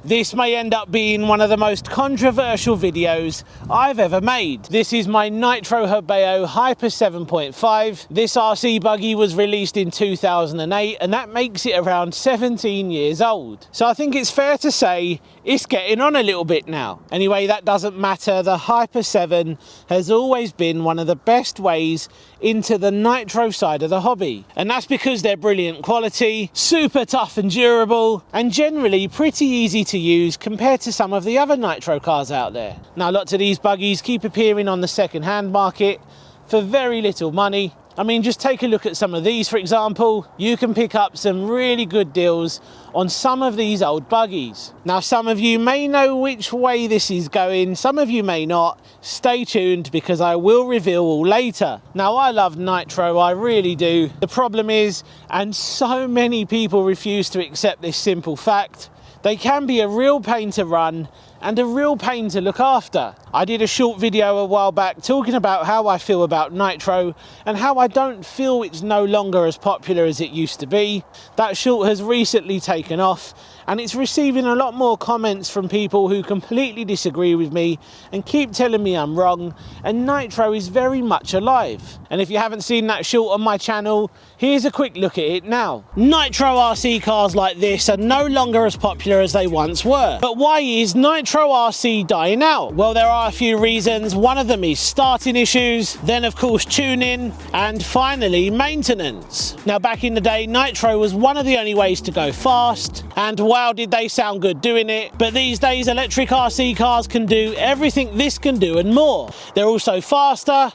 This may end up being one of the most controversial videos I've ever made. This is my Nitro Hubeo Hyper 7.5. This RC buggy was released in 2008 and that makes it around 17 years old. So I think it's fair to say it's getting on a little bit now. Anyway, that doesn't matter. The Hyper 7 has always been one of the best ways into the Nitro side of the hobby. And that's because they're brilliant quality, super tough and durable, and generally pretty easy to use compared to some of the other Nitro cars out there. Now, lots of these buggies keep appearing on the second-hand market for very little money. I mean, just take a look at some of these, for example. You can pick up some really good deals on some of these old buggies. Now, some of you may know which way this is going, some of you may not. Stay tuned because I will reveal all later. Now, I love Nitro, I really do. The problem is, and so many people refuse to accept this simple fact, they can be a real pain to run and a real pain to look after. I did a short video a while back talking about how I feel about Nitro and how I don't feel it's no longer as popular as it used to be. That short has recently taken off and it's receiving a lot more comments from people who completely disagree with me and keep telling me I'm wrong, and Nitro is very much alive. And if you haven't seen that short on my channel, here's a quick look at it now. Nitro RC cars like this are no longer as popular as they once were. But why is Nitro RC dying out? Well, there are a few reasons. One of them is starting issues, then of course tuning, and finally maintenance. Now, back in the day, Nitro was one of the only ways to go fast, and wow, did they sound good doing it. But these days, electric RC cars can do everything this can do and more. They're also faster.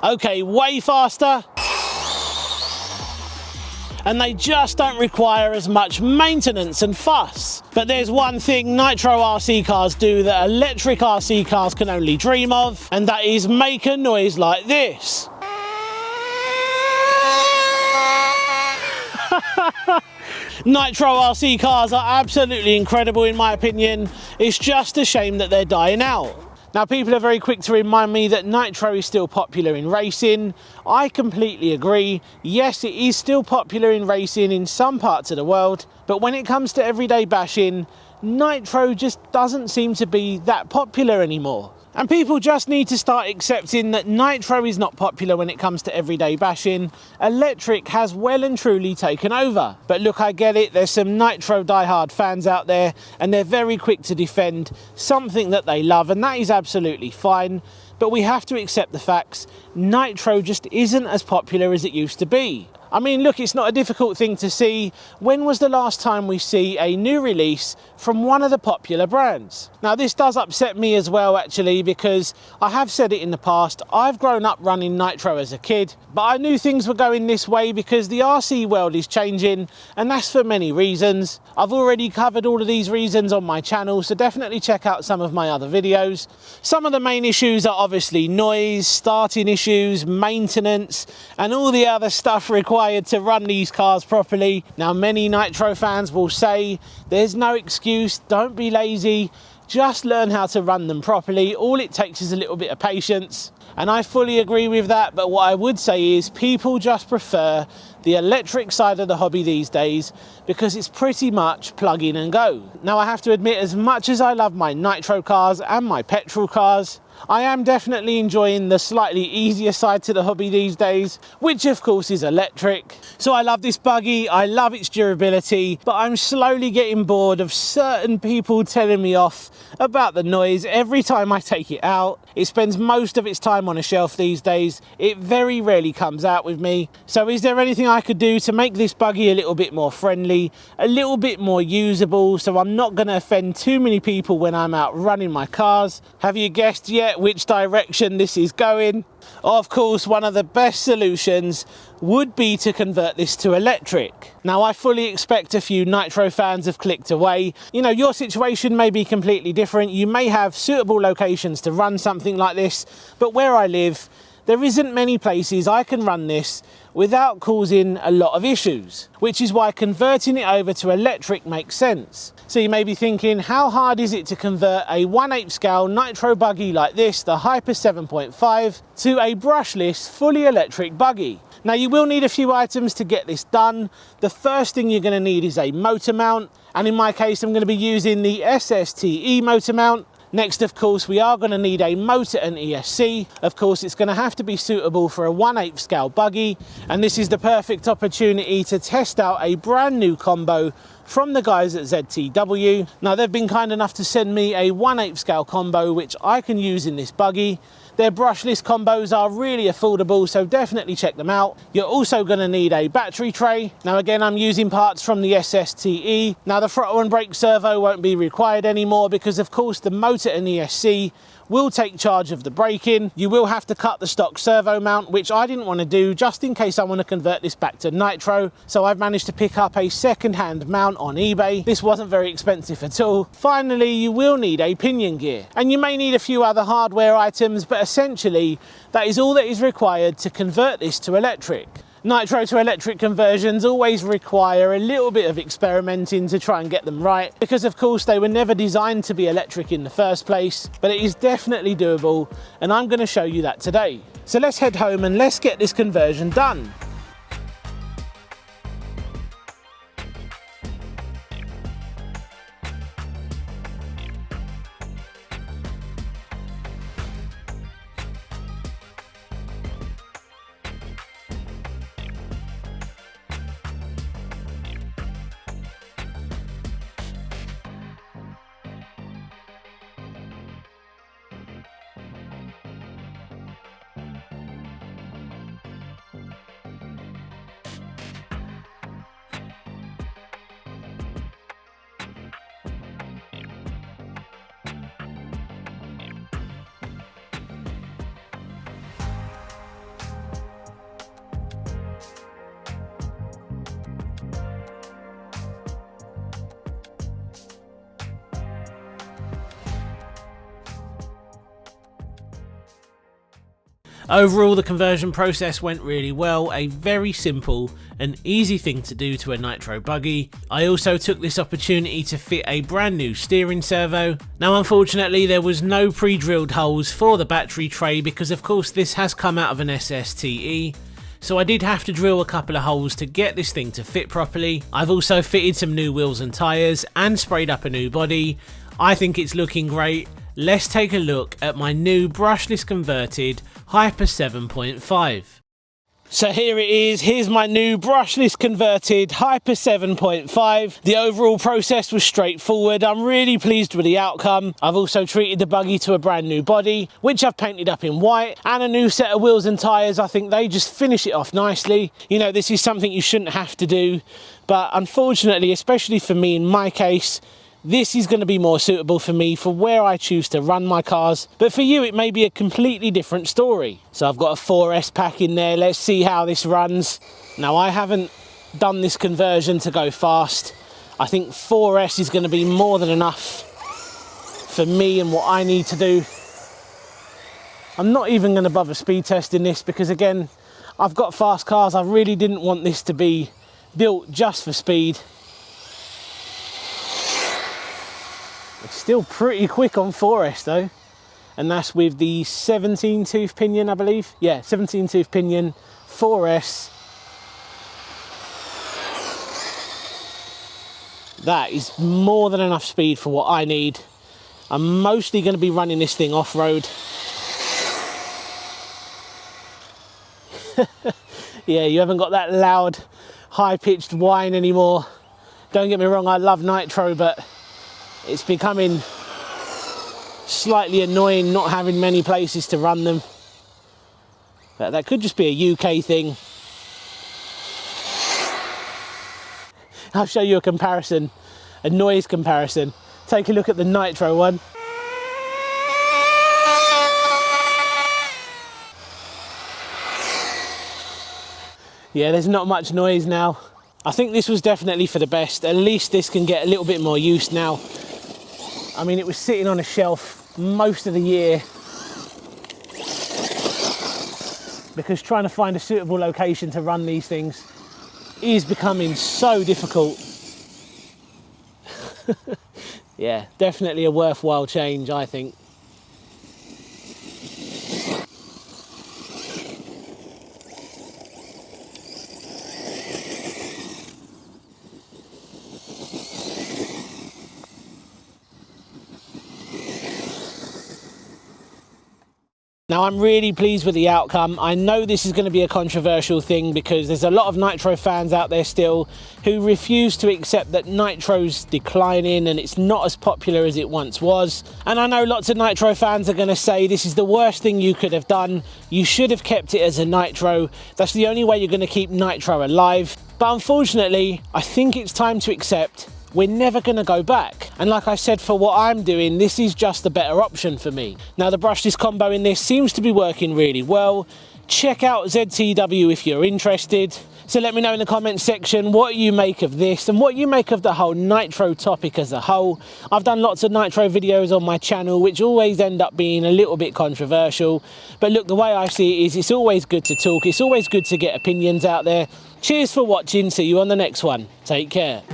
Okay, way faster. And they just don't require as much maintenance and fuss. But there's one thing Nitro RC cars do that electric RC cars can only dream of, and that is make a noise like this. Nitro RC cars are absolutely incredible in my opinion. It's just a shame that they're dying out. Now, people are very quick to remind me that Nitro is still popular in racing. I completely agree. Yes, it is still popular in racing in some parts of the world, but when it comes to everyday bashing, Nitro just doesn't seem to be that popular anymore. And people just need to start accepting that Nitro is not popular when it comes to everyday bashing. Electric has well and truly taken over. But look, I get it, there's some Nitro diehard fans out there and they're very quick to defend something that they love, and that is absolutely fine. But we have to accept the facts. Nitro just isn't as popular as it used to be. I mean, look, it's not a difficult thing to see. When was the last time we see a new release from one of the popular brands? Now, this does upset me as well, actually, because I have said it in the past, I've grown up running Nitro as a kid, but I knew things were going this way because the RC world is changing, and that's for many reasons. I've already covered all of these reasons on my channel, so definitely check out some of my other videos. Some of the main issues are obviously noise, starting issues, maintenance, and all the other stuff required to run these cars properly. Now, many Nitro fans will say there's no excuse, don't be lazy, just learn how to run them properly. All it takes is a little bit of patience. And I fully agree with that, but what I would say is people just prefer the electric side of the hobby these days because it's pretty much plug in and go. Now, I have to admit, as much as I love my Nitro cars and my petrol cars, I am definitely enjoying the slightly easier side to the hobby these days, which of course is electric. So I love this buggy, I love its durability, but I'm slowly getting bored of certain people telling me off about the noise every time I take it out. It spends most of its time on a shelf these days. It very rarely comes out with me. So is there anything I could do to make this buggy a little bit more friendly, a little bit more usable, so I'm not going to offend too many people when I'm out running my cars? Have you guessed yet which direction this is going? Of course, one of the best solutions would be to convert this to electric. Now, I fully expect a few Nitro fans have clicked away. You know, your situation may be completely different. You may have suitable locations to run something like this, but where I live, there isn't many places I can run this without causing a lot of issues, which is why converting it over to electric makes sense. So you may be thinking, how hard is it to convert a 1/8 scale Nitro buggy like this, the Hyper 7.5, to a brushless, fully electric buggy? Now you will need a few items to get this done. The first thing you're going to need is a motor mount, and in my case I'm going to be using the SSTE motor mount. Next, of course, we are going to need a motor and ESC. Of course, it's going to have to be suitable for a 1/8 scale buggy, and this is the perfect opportunity to test out a brand new combo from the guys at ZTW. Now, they've been kind enough to send me a 1/8 scale combo which I can use in this buggy. Their brushless combos are really affordable, so definitely check them out. You're also going to need a battery tray. Now again, I'm using parts from the SSTE. Now the throttle and brake servo won't be required anymore because of course the motor and ESC will take charge of the braking. You will have to cut the stock servo mount, which I didn't want to do just in case I want to convert this back to Nitro. So I've managed to pick up a second-hand mount on eBay. This wasn't very expensive at all. Finally, you will need a pinion gear, and you may need a few other hardware items, but essentially that is all that is required to convert this to electric. Nitro to electric conversions always require a little bit of experimenting to try and get them right, because of course they were never designed to be electric in the first place, but it is definitely doable, and I'm going to show you that today. So let's head home and let's get this conversion done. Overall, the conversion process went really well, a very simple and easy thing to do to a Nitro buggy. I also took this opportunity to fit a brand new steering servo. Now unfortunately there was no pre-drilled holes for the battery tray because of course this has come out of an SSTE. So I did have to drill a couple of holes to get this thing to fit properly. I've also fitted some new wheels and tyres and sprayed up a new body. I think it's looking great. Let's take a look at my new brushless converted Hyper 7.5. So here it is, here's my new brushless converted Hyper 7.5. The overall process was straightforward. I'm really pleased with the outcome. I've also treated the buggy to a brand new body, which I've painted up in white, and a new set of wheels and tyres. I think they just finish it off nicely. You know, this is something you shouldn't have to do, but unfortunately, especially for me in my case, this is going to be more suitable for me for where I choose to run my cars, but for you it may be a completely different story. So I've got a 4S pack in there. Let's see how this runs. Now I haven't done this conversion to go fast. I think 4S is going to be more than enough for me and what I need to do. I'm not even going to bother speed testing this because again, I've got fast cars. I really didn't want this to be built just for speed. It's still pretty quick on 4S though, and that's with the 17 tooth pinion, I believe. Yeah, 17 tooth pinion, 4S. That is more than enough speed for what I need. I'm mostly going to be running this thing off-road. Yeah, you haven't got that loud, high-pitched whine anymore. Don't get me wrong, I love Nitro, but it's becoming slightly annoying not having many places to run them. But that could just be a UK thing. I'll show you a comparison, a noise comparison. Take a look at the Nitro one. Yeah, there's not much noise now. I think this was definitely for the best. At least this can get a little bit more use now. I mean, it was sitting on a shelf most of the year because trying to find a suitable location to run these things is becoming so difficult. Yeah, definitely a worthwhile change, I think. Now, I'm really pleased with the outcome. I know this is going to be a controversial thing because there's a lot of Nitro fans out there still who refuse to accept that Nitro's declining and it's not as popular as it once was. And I know lots of Nitro fans are going to say this is the worst thing you could have done. You should have kept it as a Nitro. That's the only way you're going to keep Nitro alive. But unfortunately, I think it's time to accept we're never going to go back. And like I said, for what I'm doing, this is just a better option for me. Now, the brushless combo in this seems to be working really well. Check out ZTW if you're interested. So let me know in the comments section what you make of this and what you make of the whole Nitro topic as a whole. I've done lots of Nitro videos on my channel, which always end up being a little bit controversial. But look, the way I see it is it's always good to talk. It's always good to get opinions out there. Cheers for watching. See you on the next one. Take care.